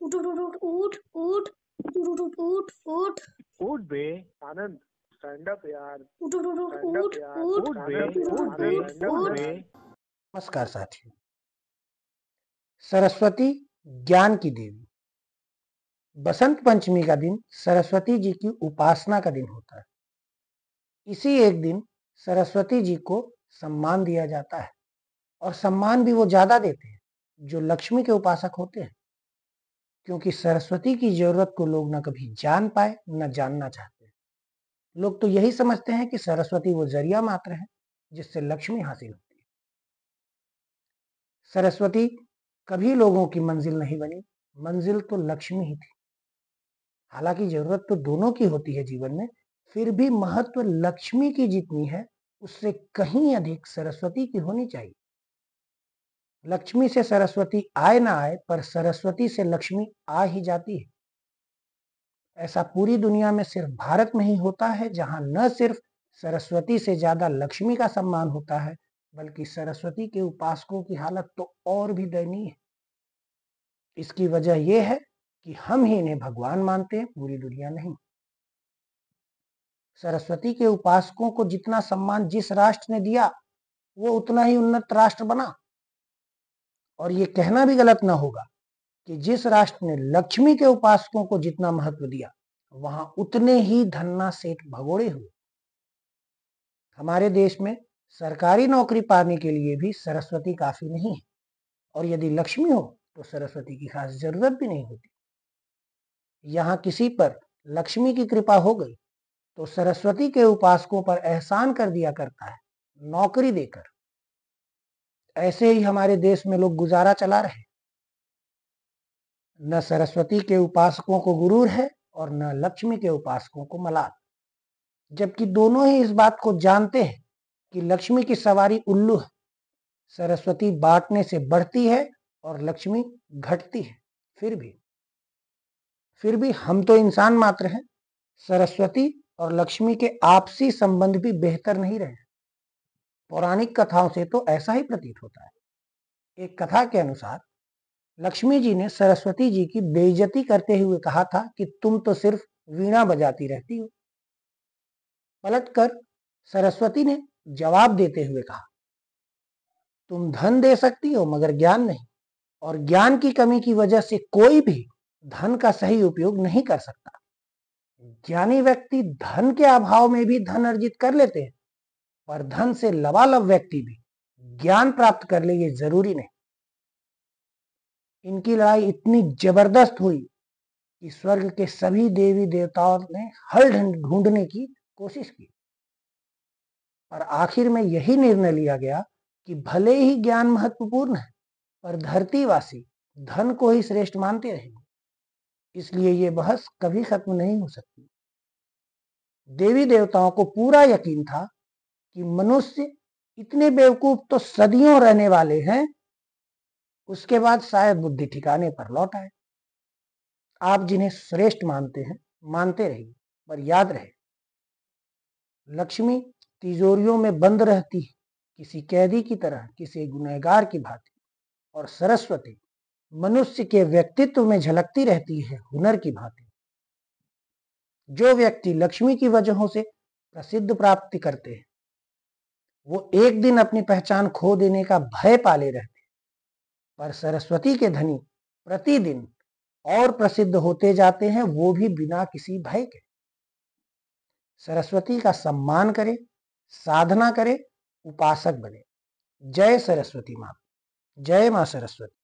उठ उठ उठ उठ उठ उठ उठ उठ उठ उठ बे आनंद, स्टैंड अप यार, उठ उठ उठ स्टैंड उठ अप यार, उठ उठ बे, उठ आनंद, उठ स्टैंड अप उठ बे। नमस्कार साथियों। सरस्वती ज्ञान की देवी। बसंत पंचमी का दिन सरस्वती जी की उपासना का दिन होता है। इसी एक दिन सरस्वती जी को सम्मान दिया जाता है और सम्मान भी वो ज्यादा देते हैं जो लक्ष्मी के उपासक होते हैं, क्योंकि सरस्वती की जरूरत को लोग न कभी जान पाए न जानना चाहते हैं। लोग तो यही समझते हैं कि सरस्वती वो जरिया मात्र है जिससे लक्ष्मी हासिल होती है। सरस्वती कभी लोगों की मंजिल नहीं बनी, मंजिल तो लक्ष्मी ही थी। हालांकि जरूरत तो दोनों की होती है जीवन में, फिर भी महत्व लक्ष्मी की जितनी है उससे कहीं अधिक सरस्वती की होनी चाहिए। लक्ष्मी से सरस्वती आए ना आए, पर सरस्वती से लक्ष्मी आ ही जाती है। ऐसा पूरी दुनिया में सिर्फ भारत में ही होता है, जहां न सिर्फ सरस्वती से ज्यादा लक्ष्मी का सम्मान होता है, बल्कि सरस्वती के उपासकों की हालत तो और भी दयनीय है। इसकी वजह यह है कि हम ही इन्हें भगवान मानते हैं, पूरी दुनिया नहीं। सरस्वती के उपासकों को जितना सम्मान जिस राष्ट्र ने दिया, वो उतना ही उन्नत राष्ट्र बना। और ये कहना भी गलत ना होगा कि जिस राष्ट्र ने लक्ष्मी के उपासकों को जितना महत्व दिया, वहां उतने ही धन्ना सेठ भगोड़े हुए। हमारे देश में सरकारी नौकरी पाने के लिए भी सरस्वती काफी नहीं है, और यदि लक्ष्मी हो तो सरस्वती की खास जरूरत भी नहीं होती। यहाँ किसी पर लक्ष्मी की कृपा हो गई तो सरस्वती के उपासकों पर एहसान कर दिया करता है, नौकरी देकर। ऐसे ही हमारे देश में लोग गुजारा चला रहे। न सरस्वती के उपासकों को गुरूर है और न लक्ष्मी के उपासकों को मलाल, जबकि दोनों ही इस बात को जानते हैं कि लक्ष्मी की सवारी उल्लू है। सरस्वती बांटने से बढ़ती है और लक्ष्मी घटती है। फिर भी हम तो इंसान मात्र हैं। सरस्वती और लक्ष्मी के आपसी संबंध भी बेहतर नहीं रहे। पौराणिक कथाओं से तो ऐसा ही प्रतीत होता है। एक कथा के अनुसार लक्ष्मी जी ने सरस्वती जी की बेइज्जती करते हुए कहा था कि तुम तो सिर्फ वीणा बजाती रहती हो। पलटकर सरस्वती ने जवाब देते हुए कहा, तुम धन दे सकती हो मगर ज्ञान नहीं, और ज्ञान की कमी की वजह से कोई भी धन का सही उपयोग नहीं कर सकता। ज्ञानी व्यक्ति धन के अभाव में भी धन अर्जित कर लेते हैं, पर धन से लबालब व्यक्ति भी ज्ञान प्राप्त कर ले ये जरूरी नहीं। इनकी लड़ाई इतनी जबरदस्त हुई कि स्वर्ग के सभी देवी देवताओं ने हल ढूंढने की कोशिश की, पर आखिर में यही निर्णय लिया गया कि भले ही ज्ञान महत्वपूर्ण है, पर धरतीवासी धन को ही श्रेष्ठ मानते रहेंगे। इसलिए ये बहस कभी खत्म नहीं हो सकती। देवी देवताओं को पूरा यकीन था कि मनुष्य इतने बेवकूफ तो सदियों रहने वाले हैं, उसके बाद शायद बुद्धि ठिकाने पर लौट आए। आप जिन्हें श्रेष्ठ मानते हैं मानते रहिए, पर याद रहे, लक्ष्मी तिजोरियों में बंद रहती है किसी कैदी की तरह, किसी गुनहगार की भांति, और सरस्वती मनुष्य के व्यक्तित्व में झलकती रहती है हुनर की भांति। जो व्यक्ति लक्ष्मी की वजहों से प्रसिद्ध प्राप्ति करते हैं, वो एक दिन अपनी पहचान खो देने का भय पाले रहते हैं, पर सरस्वती के धनी प्रतिदिन और प्रसिद्ध होते जाते हैं, वो भी बिना किसी भय के। सरस्वती का सम्मान करें, साधना करें, उपासक बने। जय सरस्वती माँ, जय माँ सरस्वती।